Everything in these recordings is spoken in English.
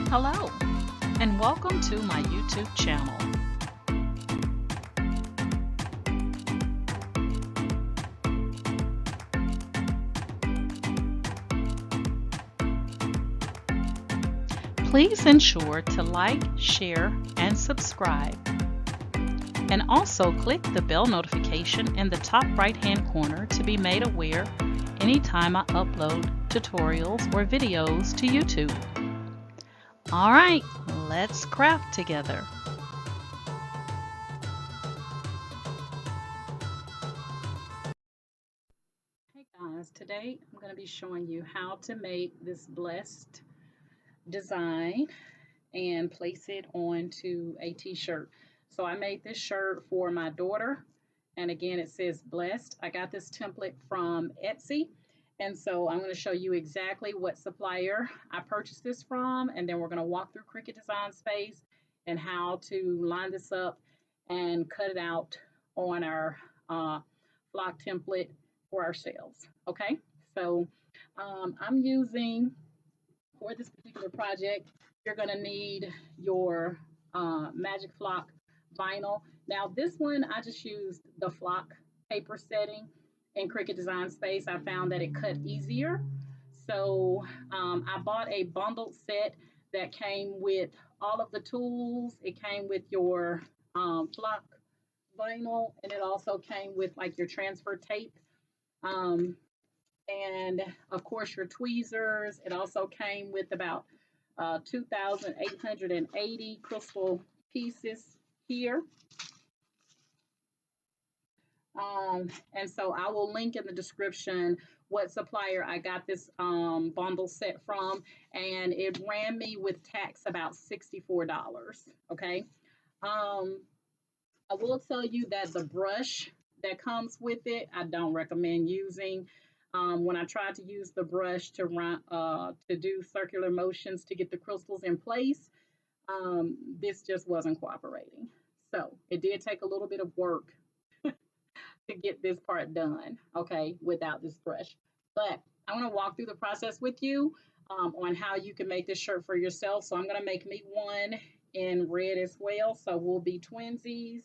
Hello, and welcome to my YouTube channel. Please ensure to like, share, and subscribe. And also click the bell notification in the top right-hand corner to be made aware anytime I upload tutorials or videos to YouTube. All right, let's craft together. Hey guys, today I'm going to be showing you how to make this blessed design and place it onto a t-shirt. So I made this shirt for my daughter, and again it says blessed. I got this template from Etsy, and so I'm going to show you exactly what supplier I purchased this from, and then we're going to walk through Cricut Design Space and how to line this up and cut it out on our block template for ourselves. Okay, so I'm using, for this particular project, you're going to need your Magic Flock vinyl. Now this one, I just used the flock paper setting in Cricut Design Space. I found that it cut easier. So I bought a bundled set that came with all of the tools. It came with your flock vinyl, and it also came with like your transfer tape. Um, and of course your tweezers. It also came with about 2,880 crystal pieces here. And so I will link in the description what supplier I got this bundle set from, and it ran me with tax about $64. Okay. I will tell you that the brush that comes with it, I don't recommend using. When I tried to use the brush to do circular motions to get the crystals in place, this just wasn't cooperating. So it did take a little bit of work to get this part done, okay, without this brush. But I'm going to walk through the process with you on how you can make this shirt for yourself. So I'm going to make me one in red as well. So we'll be twinsies.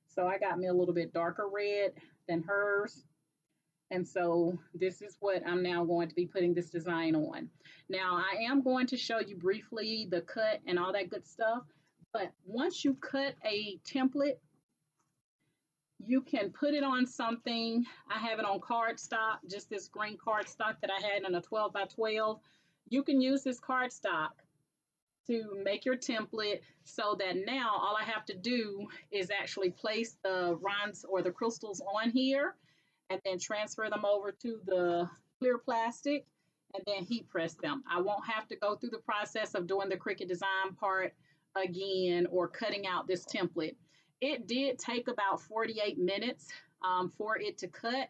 So I got me a little bit darker red than hers. And so this is what I'm now going to be putting this design on. Now I am going to show you briefly the cut and all that good stuff. But once you cut a template, you can put it on something. I have it on cardstock, just this green cardstock that I had in a 12 by 12. You can use this cardstock to make your template so that now all I have to do is actually place the rinds or the crystals on here and then transfer them over to the clear plastic and then heat press them. I won't have to go through the process of doing the Cricut design part again or cutting out this template. It did take about 48 minutes for it to cut,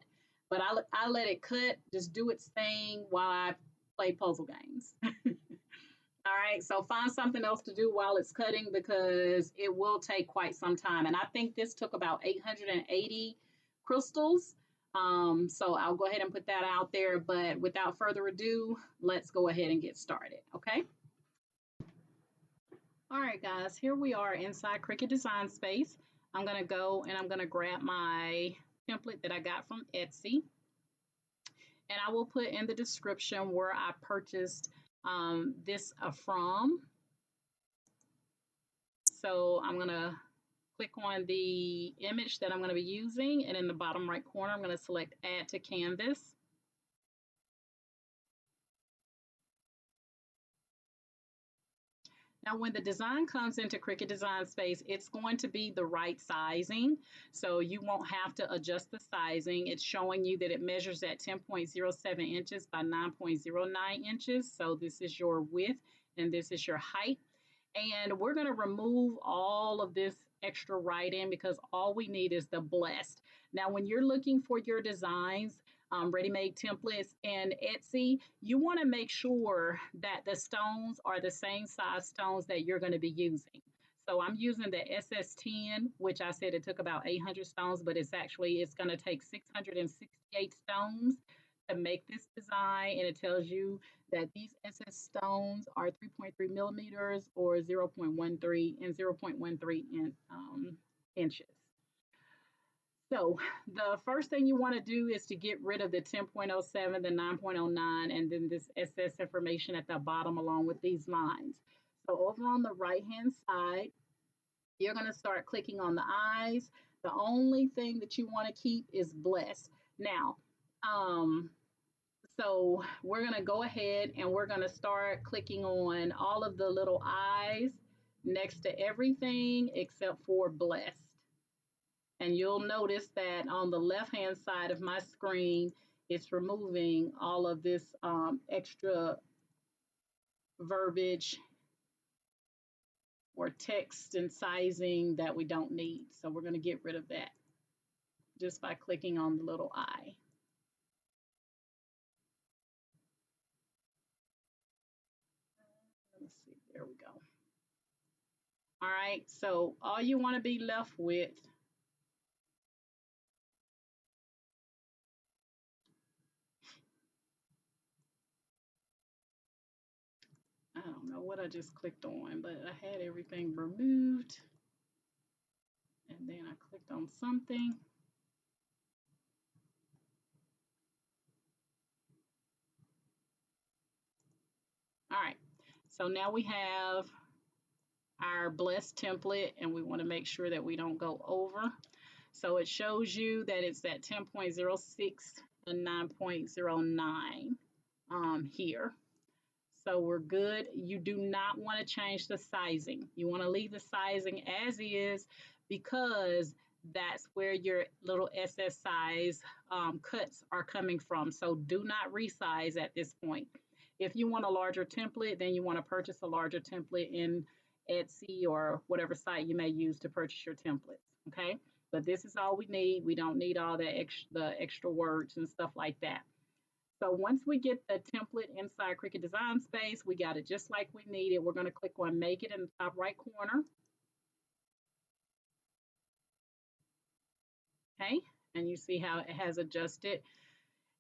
but I let it cut, just do its thing while I play puzzle games. All right, so find something else to do while it's cutting because it will take quite some time. And I think this took about 880 crystals. So I'll go ahead and put that out there. But without further ado, let's go ahead and get started, okay? All right, guys, here we are inside Cricut Design Space. I'm going to go and I'm going to grab my template that I got from Etsy. And I will put in the description where I purchased this from. So I'm going to click on the image that I'm going to be using, and in the bottom right corner, I'm going to select Add to Canvas. Now, when the design comes into Cricut Design Space, it's going to be the right sizing, so you won't have to adjust the sizing. It's showing you that it measures at 10.07 inches by 9.09 inches, so this is your width and this is your height. And we're going to remove all of this extra writing because all we need is the blessed. Now, when you're looking for your designs, ready-made templates in Etsy, you want to make sure that the stones are the same size stones that you're going to be using. So I'm using the SS10, which I said it took about 800 stones, but it's going to take 668 stones to make this design, and it tells you that these SS stones are 3.3 millimeters or 0.13 and 0.13 inches. So the first thing you want to do is to get rid of the 10.07, the 9.09, and then this SS information at the bottom along with these lines. So over on the right-hand side, you're going to start clicking on the eyes. The only thing that you want to keep is bless. Now, so we're going to go ahead and we're going to start clicking on all of the little eyes next to everything except for blessed. And you'll notice that on the left-hand side of my screen, it's removing all of this extra verbiage or text and sizing that we don't need. So we're going to get rid of that just by clicking on the little eye. Let's see, there we go. All right, so all you want to be left with I don't know what I just clicked on, but I had everything removed. And then I clicked on something. All right, so now we have our blessed template, and we want to make sure that we don't go over. So it shows you that it's at 10.06 and 9.09 here. So we're good. You do not want to change the sizing. You want to leave the sizing as is because that's where your little SS size cuts are coming from. So do not resize at this point. If you want a larger template, then you want to purchase a larger template in Etsy or whatever site you may use to purchase your templates, okay? But this is all we need. We don't need all the extra words and stuff like that. So once we get the template inside Cricut Design Space, we got it just like we need it. We're going to click on Make It in the top right corner. Okay, and you see how it has adjusted.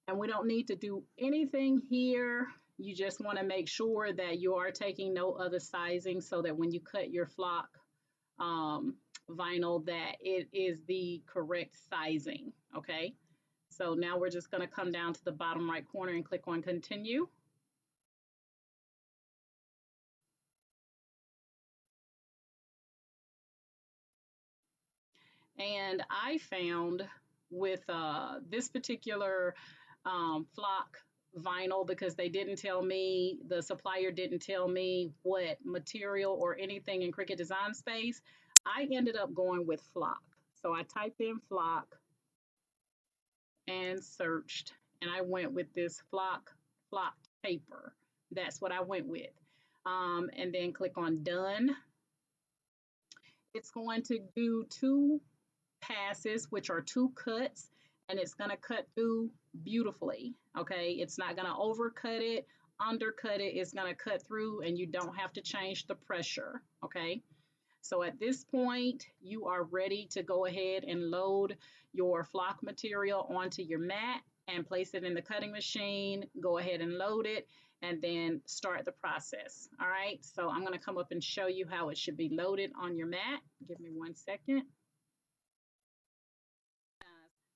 And we don't need to do anything here. You just want to make sure that you are taking no other sizing so that when you cut your flock vinyl that it is the correct sizing, okay? So now we're just going to come down to the bottom right corner and click on Continue. And I found with this particular flock vinyl, because they didn't tell me, the supplier didn't tell me what material or anything in Cricut Design Space, I ended up going with flock. So I typed in flock and searched, and I went with this flock paper. That's what I went with. And then click on Done. It's going to do 2 passes, which are 2 cuts, and it's going to cut through beautifully, okay? It's not going to overcut it, undercut it. It's going to cut through, and you don't have to change the pressure, okay? So at this point, you are ready to go ahead and load your flock material onto your mat and place it in the cutting machine. Go ahead and load it and then start the process. All right, so I'm going to come up and show you how it should be loaded on your mat. Give me 1 second.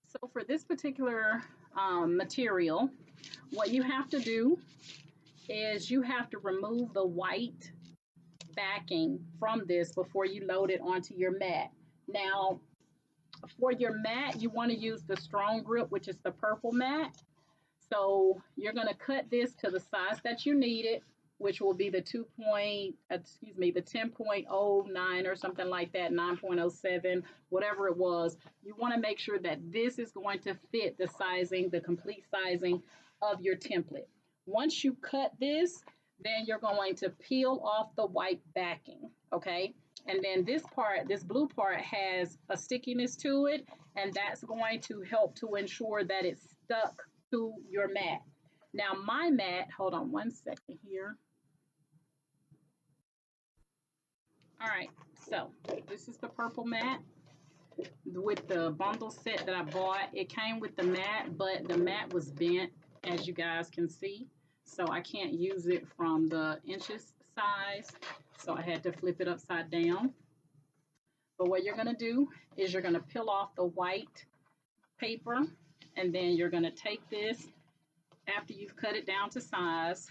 So for this particular material, what you have to do is you have to remove the white backing from this before you load it onto your mat. Now, for your mat, you want to use the strong grip, which is the purple mat. So you're going to cut this to the size that you need it, which will be the 10.09 or something like that, 9.07, whatever it was. You want to make sure that this is going to fit the sizing, the complete sizing of your template. Once you cut this, then you're going to peel off the white backing, okay? And then this part, this blue part, has a stickiness to it, and that's going to help to ensure that it's stuck to your mat. Now my mat, hold on 1 second here. All right, so this is the purple mat with the bundle set that I bought. It came with the mat, but the mat was bent, as you guys can see. So I can't use it from the inches size. So I had to flip it upside down. But what you're gonna do is you're gonna peel off the white paper, and then you're gonna take this after you've cut it down to size,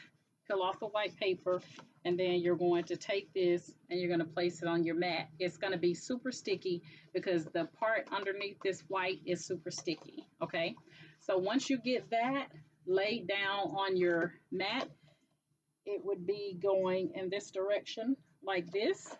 peel off the white paper, and then you're going to take this and you're going to place it on your mat. It's going to be super sticky because the part underneath this white is super sticky, okay? So once you get that laid down on your mat, it would be going in this direction like this.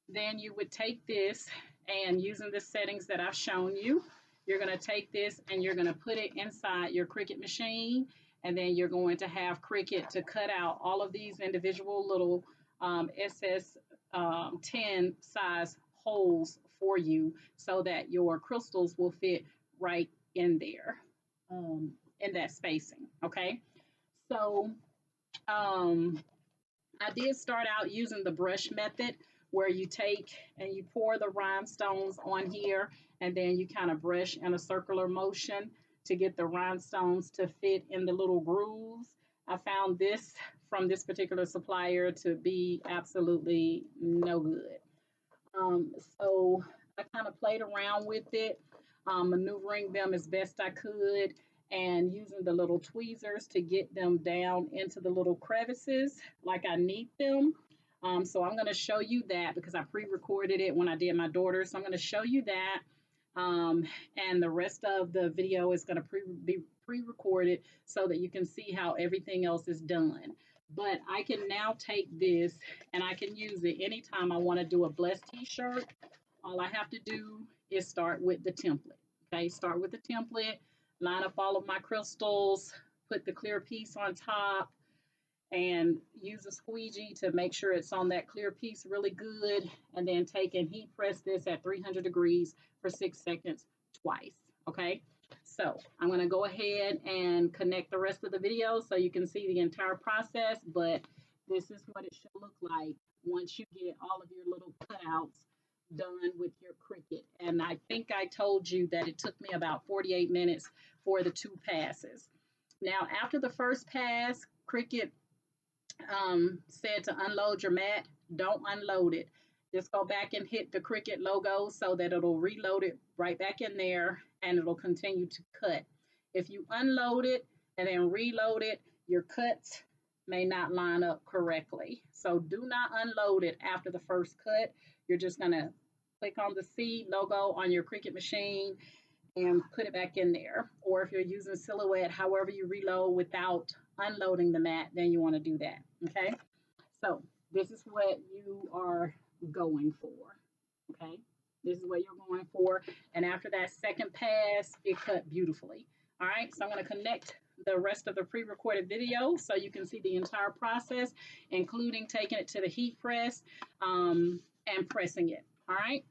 Then you would take this, and using the settings that I've shown you, you're going to take this and you're going to put it inside your Cricut machine, and then you're going to have Cricut to cut out all of these individual little SS10 size holes for you so that your crystals will fit right in there, in that spacing, okay? So I did start out using the brush method, where you take and you pour the rhinestones on here, and then you kind of brush in a circular motion to get the rhinestones to fit in the little grooves. I found this from this particular supplier to be absolutely no good. So I kind of played around with it, maneuvering them as best I could and using the little tweezers to get them down into the little crevices like I need them. So I'm going to show you that because I pre-recorded it when I did my daughter. So I'm going to show you that. And the rest of the video is going to be pre-recorded so that you can see how everything else is done. But I can now take this and I can use it anytime I want to do a blessed t-shirt. All I have to do is start with the template. Okay, start with the template, line up all of my crystals, put the clear piece on top, and use a squeegee to make sure it's on that clear piece really good, and then take and heat press this at 300 degrees for 6 seconds twice, okay? So I'm gonna go ahead and connect the rest of the video so you can see the entire process, but this is what it should look like once you get all of your little cutouts done with your Cricut. And I think I told you that it took me about 48 minutes for the 2 passes. Now, after the first pass, Cricut said to unload your mat. Don't unload it. Just go back and hit the Cricut logo so that it'll reload it right back in there, and it'll continue to cut. If you unload it and then reload it, your cuts may not line up correctly. So do not unload it after the first cut. You're just going to click on the C logo on your Cricut machine and put it back in there. Or if you're using Silhouette, however you reload without unloading the mat, then you want to do that, okay? So this is what you are going for, okay? This is what you're going for. And after that second pass, it cut beautifully. All right, so I'm going to connect the rest of the pre-recorded video so you can see the entire process, including taking it to the heat press and pressing it, all right?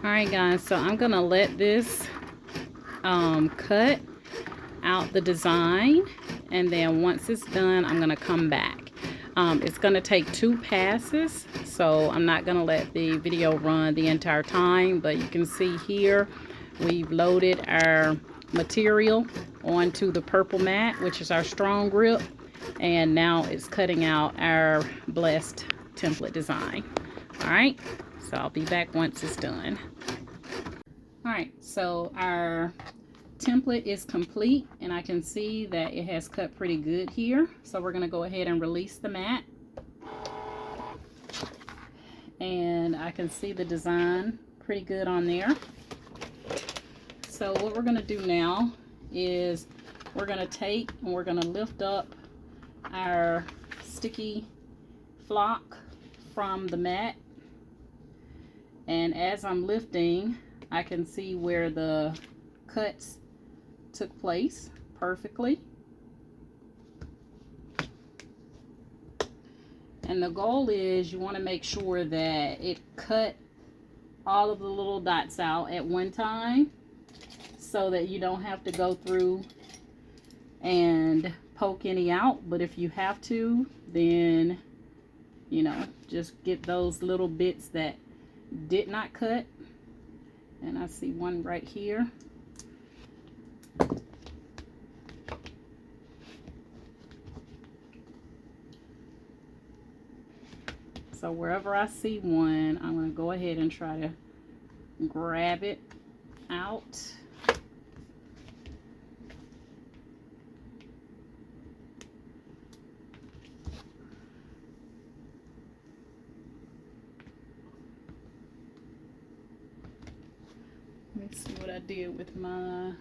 Alright guys, so I'm gonna let this cut out the design, and then once it's done I'm gonna come back. It's gonna take 2 passes, so I'm not gonna let the video run the entire time, but you can see here we've loaded our material onto the purple mat, which is our strong grip, and now it's cutting out our blessed template design. Alright, so I'll be back once it's done. Alright, so our template is complete, and I can see that it has cut pretty good here. So we're going to go ahead and release the mat. And I can see the design pretty good on there. So what we're going to do now is we're going to take and we're going to lift up our sticky flock from the mat. And as I'm lifting, I can see where the cuts took place perfectly. And the goal is you want to make sure that it cut all of the little dots out at one time so that you don't have to go through and poke any out. But if you have to, then, you know, just get those little bits that did not cut. And I see one right here. So wherever I see one, I'm going to go ahead and try to grab it out. Let me see what I did with my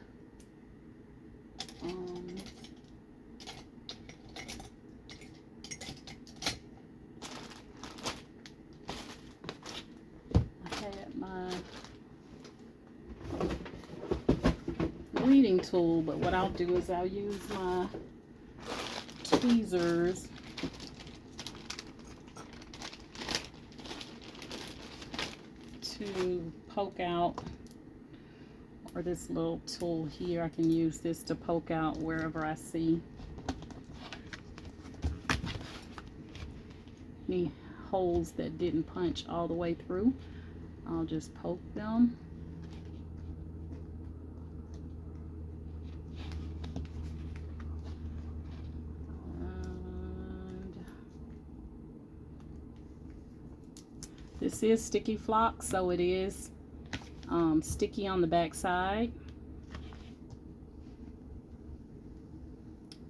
weeding tool, but what I'll do is I'll use my tweezers to poke out, or this little tool here, I can use this to poke out wherever I see any holes that didn't punch all the way through. I'll just poke them. This is sticky flock, so it is sticky on the back side.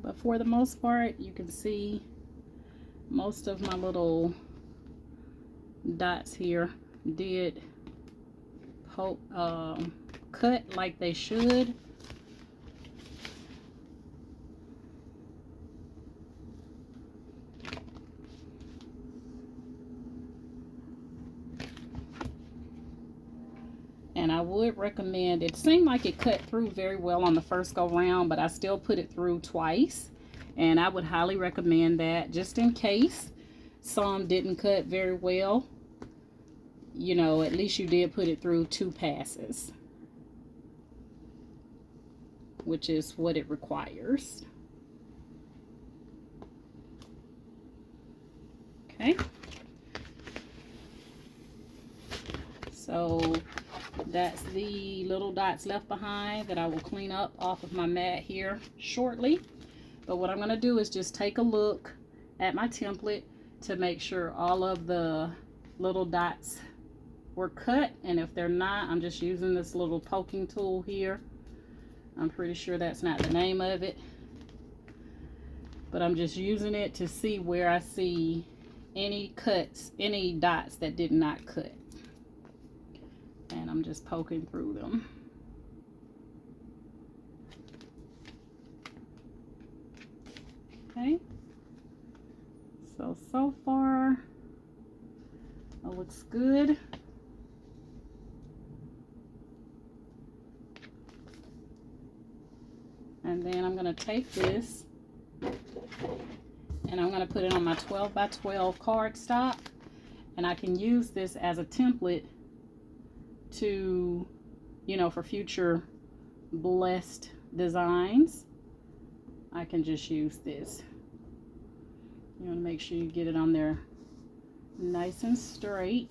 But for the most part, you can see most of my little dots here did cut like they should. And I would recommend, it seemed like it cut through very well on the first go round, but I still put it through twice. And I would highly recommend that, just in case some didn't cut very well. You know, at least you did put it through 2 passes, which is what it requires. Okay. So that's the little dots left behind that I will clean up off of my mat here shortly. But what I'm going to do is just take a look at my template to make sure all of the little dots were cut, and if they're not, I'm just using this little poking tool here. I'm pretty sure that's not the name of it, but I'm just using it to see where I see any cuts, any dots that did not cut. And I'm just poking through them. Okay. So far, it looks good. And then I'm going to take this and I'm going to put it on my 12 by 12 cardstock, and I can use this as a template to, you know, for future blessed designs. I can just use this. You want to make sure you get it on there nice and straight.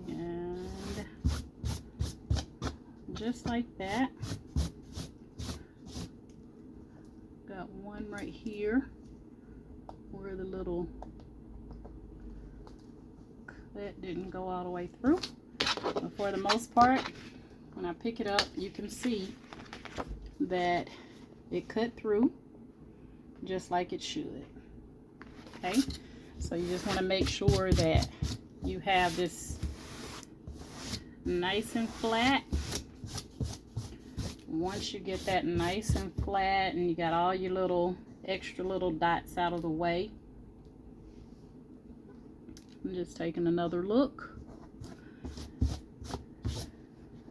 And just like that. Got one right here where the little cut didn't go all the way through. But for the most part, when I pick it up, you can see that it cut through just like it should. Okay, so you just want to make sure that you have this nice and flat. Once you get that nice and flat and you got all your little extra little dots out of the way, I'm just taking another look.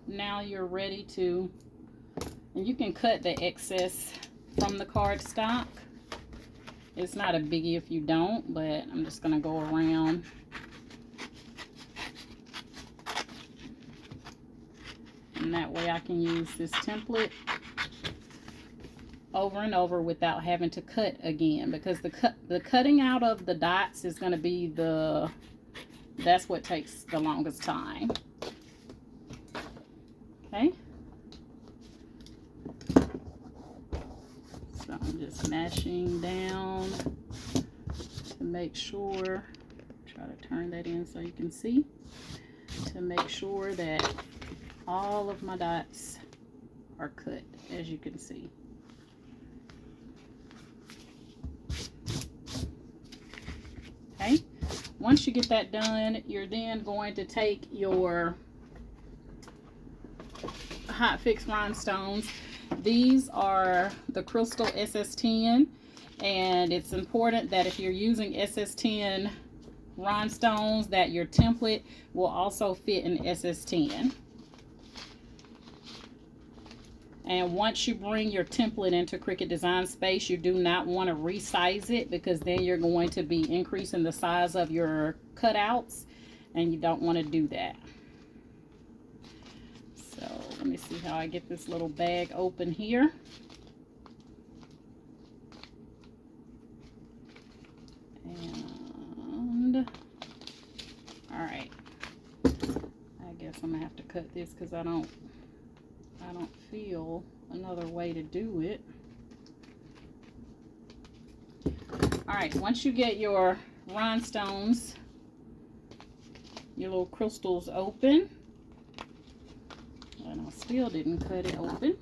Now you're ready to, and you can cut the excess from the cardstock. It's not a biggie if you don't, but I'm just going to go around. And that way I can use this template over and over without having to cut again, because the cutting out of the dots is going to be that's what takes the longest time. Okay. So I'm just mashing down to make sure, try to turn that in so you can see, to make sure that all of my dots are cut, as you can see. Okay, once you get that done, you're then going to take your Hot Fix Rhinestones. These are the Crystal SS10, and it's important that if you're using SS10 rhinestones that your template will also fit in SS10. And once you bring your template into Cricut Design Space, you do not want to resize it, because then you're going to be increasing the size of your cutouts, and you don't want to do that. So let me see how I get this little bag open here. And all right, I guess I'm gonna have to cut this because I don't feel another way to do it. All right, once you get your rhinestones, your little crystals open, and I still didn't cut it open.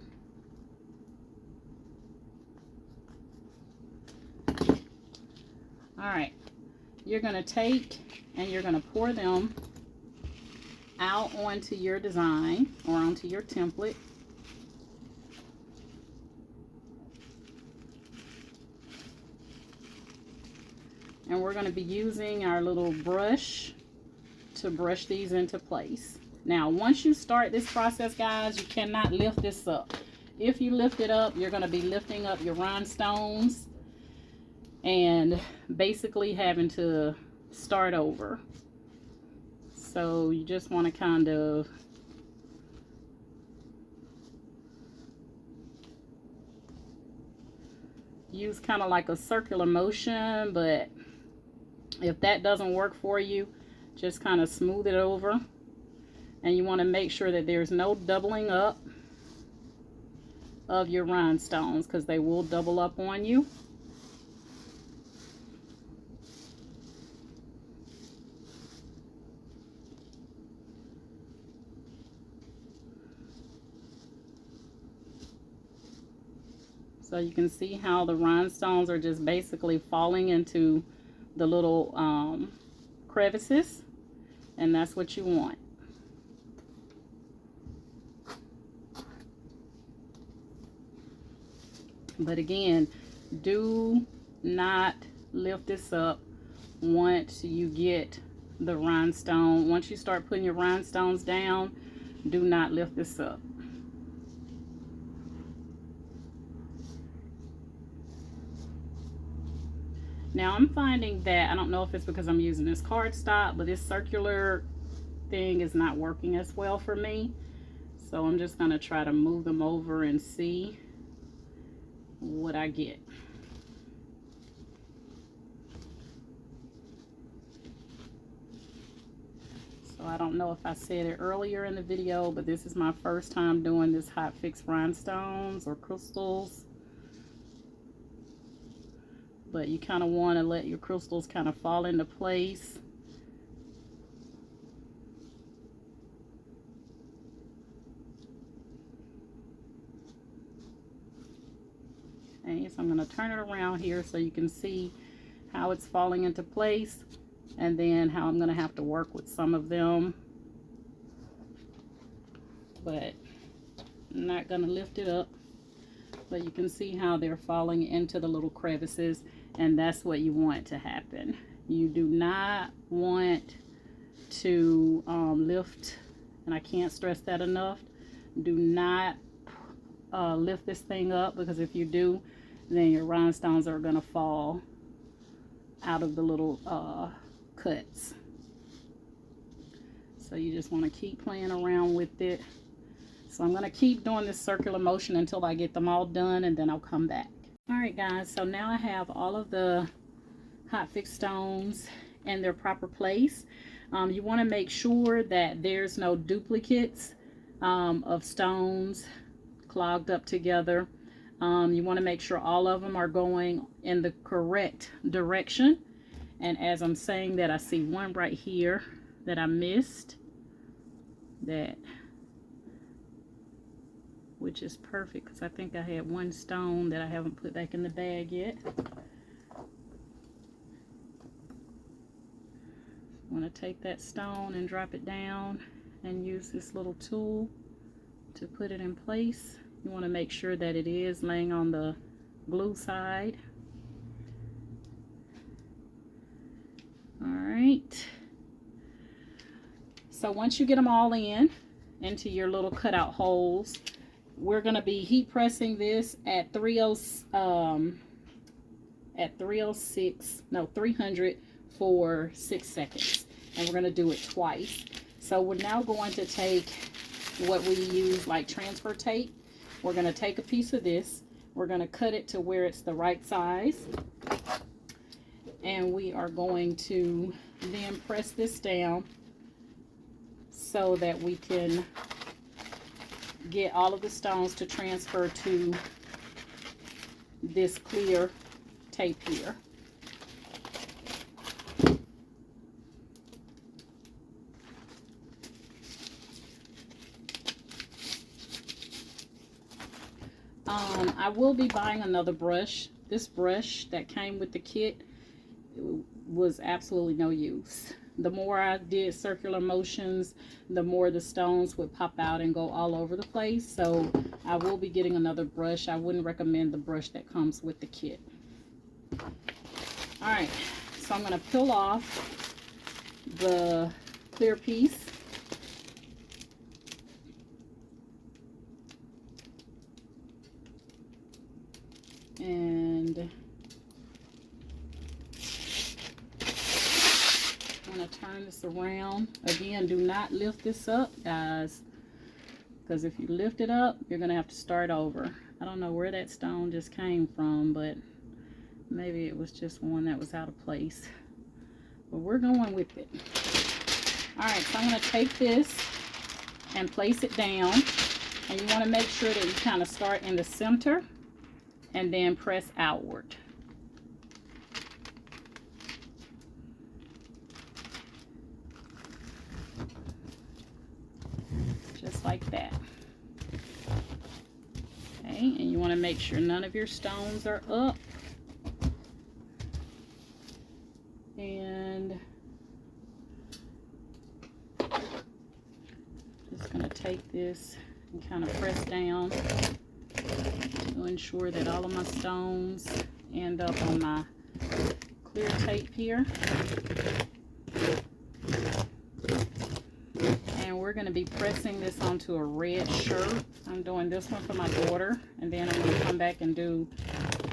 All right, you're going to take and you're going to pour them out onto your design or onto your template. And we're going to be using our little brush to brush these into place. Now, once you start this process, guys, you cannot lift this up. If you lift it up, you're going to be lifting up your rhinestones and basically having to start over. So you just want to kind of use kind of like a circular motion, but if that doesn't work for you, just kind of smooth it over. And you want to make sure that there's no doubling up of your rhinestones, because they will double up on you. So you can see how the rhinestones are just basically falling into the little crevices, and that's what you want. But again, do not lift this up once you get the rhinestone. Once you start putting your rhinestones down, do not lift this up. Now I'm finding that, I don't know if it's because I'm using this cardstock, but this circular thing is not working as well for me. So I'm just going to try to move them over and see what I get. So I don't know if I said it earlier in the video, but this is my first time doing this Hot Fix rhinestones or crystals. But you kind of want to let your crystals kind of fall into place. Okay, so I'm going to turn it around here so you can see how it's falling into place, and then how I'm going to have to work with some of them. But I'm not going to lift it up. But you can see how they're falling into the little crevices, and that's what you want to happen. You do not want to lift, and I can't stress that enough, do not lift this thing up, because if you do, then your rhinestones are gonna fall out of the little cuts. So you just want to keep playing around with it. So I'm going to keep doing this circular motion until I get them all done, and then I'll come back. All right, guys, so now I have all of the hot fix stones in their proper place. You want to make sure that there's no duplicates of stones clogged up together. You want to make sure all of them are going in the correct direction. And as I'm saying that, I see one right here that I missed, which is perfect because I think I had one stone that I haven't put back in the bag yet. I want to take that stone and drop it down and use this little tool to put it in place. You want to make sure that it is laying on the glue side. All right. So once you get them all into your little cutout holes, we're going to be heat pressing this at 300 for 6 seconds. And we're going to do it twice. So we're now going to take what we use like transfer tape. We're going to take a piece of this. We're going to cut it to where it's the right size. And we are going to then press this down so that we can get all of the stones to transfer to this clear tape here. I will be buying another brush. This brush that came with the kit was absolutely no use. The more I did circular motions, the more the stones would pop out and go all over the place. So I will be getting another brush. I wouldn't recommend the brush that comes with the kit. All right, so I'm going to peel off the clear piece. And I'm going to turn this around. Again, do not lift this up, guys, because if you lift it up, you're going to have to start over. I don't know where that stone just came from, but maybe it was just one that was out of place. But we're going with it. All right, so I'm going to take this and place it down. And you want to make sure that you kind of start in the center and then press outward. Just like that. Okay, and you want to make sure none of your stones are up. And just going to take this and kind of press down to ensure that all of my stones end up on my clear tape here. And we're going to be pressing this onto a red shirt. I'm doing this one for my daughter, and then I'm going to come back and do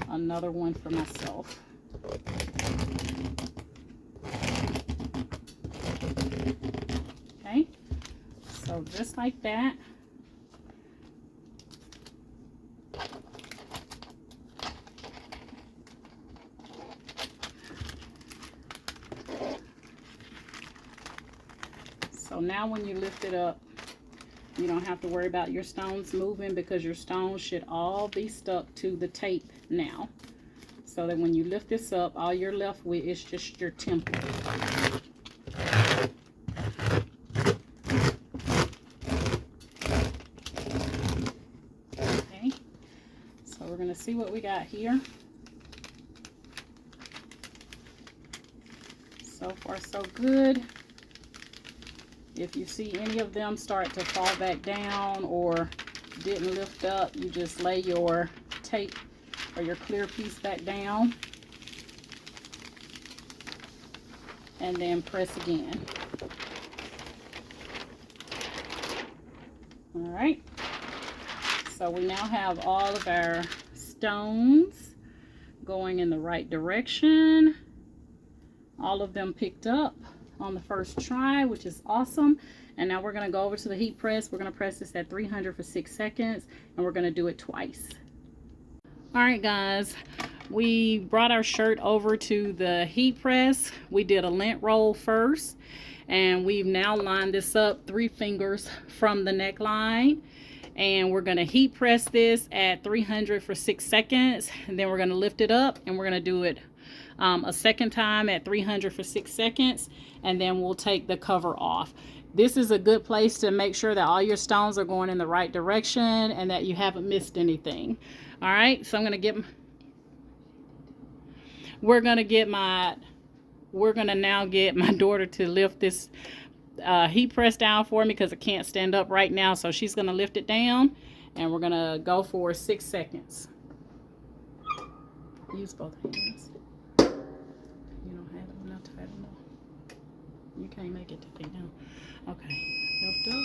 another one for myself. Okay, so just like that. So now when you lift it up, you don't have to worry about your stones moving, because your stones should all be stuck to the tape now. So that when you lift this up, all you're left with is just your temple. Okay, so we're going to see what we got here. So far so good. If you see any of them start to fall back down or didn't lift up, you just lay your tape or your clear piece back down and then press again. All right, so we now have all of our stones going in the right direction. All of them picked up on the first try, which is awesome. And now we're going to go over to the heat press. We're going to press this at 300 for 6 seconds, and we're going to do it twice. All right, guys, we brought our shirt over to the heat press. We did a lint roll first, and we've now lined this up 3 fingers from the neckline. And we're going to heat press this at 300 for 6 seconds, and then we're going to lift it up, and we're going to do it a second time at 300 for 6 seconds, and then we'll take the cover off. This is a good place to make sure that all your stones are going in the right direction and that you haven't missed anything. All right, so we're gonna now get my daughter to lift this heat press down for me because I can't stand up right now. So she's gonna lift it down, and we're gonna go for 6 seconds. Use both hands. You don't have it enough tight enough. You can't make it tight now. Okay, lift up.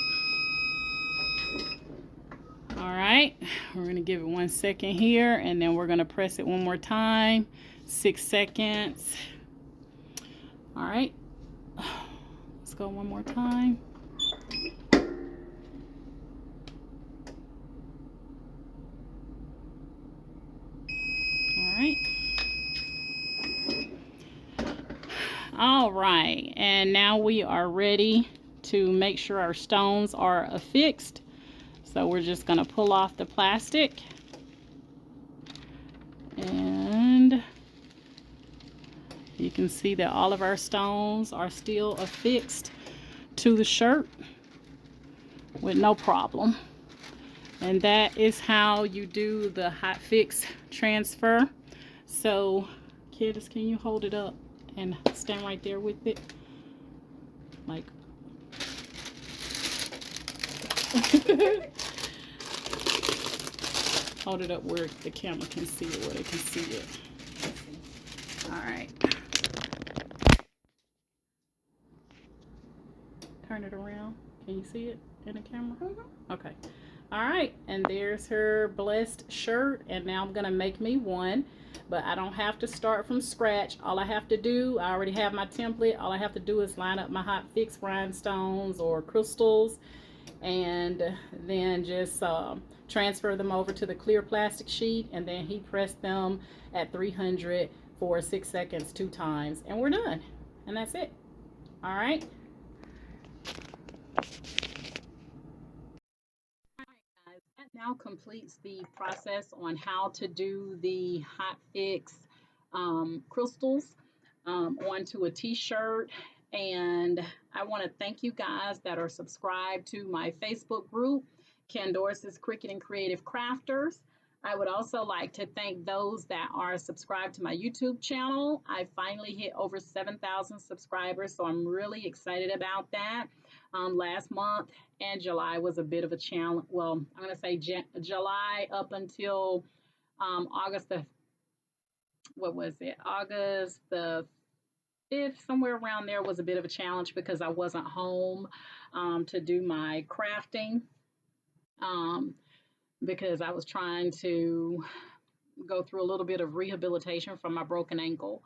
All right, we're gonna give it 1 second here, and then we're gonna press it one more time. 6 seconds. All right, let's go one more time. All right, and now we are ready to make sure our stones are affixed. So we're just going to pull off the plastic, and you can see that all of our stones are still affixed to the shirt with no problem. And that is how you do the hot fix transfer. So kiddos, can you hold it up and stand right there with it, like hold it up where the camera can see it, where they can see it. All right, turn it around. Can you see it in the camera? Okay. All right, and there's her blessed shirt, and now I'm gonna make me one, but I don't have to start from scratch. All I have to do, I already have my template. All I have to do is line up my hot fix rhinestones or crystals, and then just transfer them over to the clear plastic sheet, and then heat press them at 300 for 6 seconds 2 times, and we're done. And that's it. All right. That now completes the process on how to do the hot fix crystals onto a t-shirt. And I want to thank you guys that are subscribed to my Facebook group, Candoris's Cricut and Creative Crafters. I would also like to thank those that are subscribed to my YouTube channel. I finally hit over 7,000 subscribers, so I'm really excited about that. Last month and July was a bit of a challenge. Well, I'm going to say July up until August the, what was it? August the 5th, somewhere around there was a bit of a challenge because I wasn't home to do my crafting. Because I was trying to go through a little bit of rehabilitation from my broken ankle.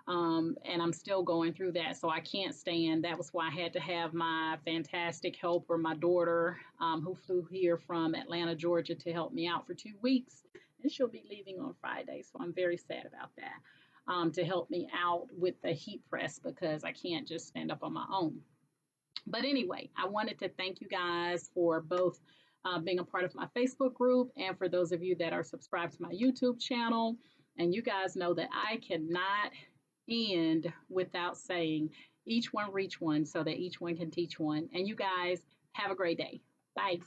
And I'm still going through that, so I can't stand. That was why I had to have my fantastic helper, my daughter, who flew here from Atlanta, Georgia, to help me out for 2 weeks. And she'll be leaving on Friday, so I'm very sad about that, to help me out with the heat press because I can't just stand up on my own. But anyway, I wanted to thank you guys for both being a part of my Facebook group and for those of you that are subscribed to my YouTube channel. And you guys know that I cannot end without saying each one reach one so that each one can teach one. And you guys have a great day. Bye.